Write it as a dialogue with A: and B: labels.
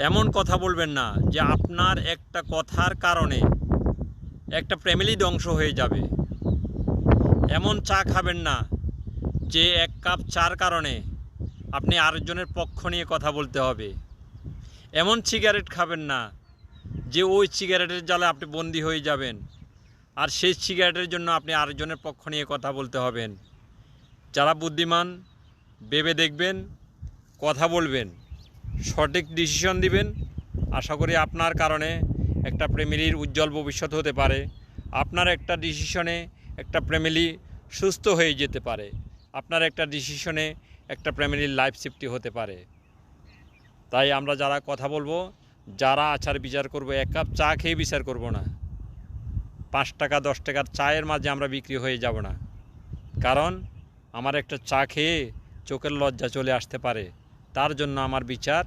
A: এমন কথা বলবেন না যে আপনার একটা কথার কারণে একটা ফ্যামিলি ধ্বংস হয়ে যাবে। এমন চা খাবেন না যে এক কাপ চার কারণে আপনি আরেকজনের পক্ষ নিয়ে কথা বলতে হবে। এমন সিগারেট খাবেন না যে ওই সিগারেটের জালে আপনি বন্দী হয়ে যাবেন, আর সেই সিগারেটের জন্য আপনি আরেকজনের পক্ষ নিয়ে কথা বলতে হবেন। যারা বুদ্ধিমান ভেবে দেখবেন, কথা বলবেন, সঠিক ডিসিশন দিবেন। আশা করি আপনার কারণে একটা ফ্যামিলির উজ্জ্বল ভবিষ্যৎ হতে পারে। আপনার একটা ডিসিশনে একটা ফ্যামিলি সুস্থ হয়ে যেতে পারে। আপনার একটা ডিসিশনে একটা ফ্যামিলির লাইফ সেফটি হতে পারে। তাই আমরা যারা কথা বলবো, যারা আচার বিচার করব, এক কাপ চা খেয়ে বিচার করব না। 5 টাকা 10 টাকার চায়ের মাঝে আমরা বিক্রি হয়ে যাব না। কারণ আমার একটা চা খেয়ে চোখের লজ্জা চলে আসতে পারে, তার জন্য আমার বিচার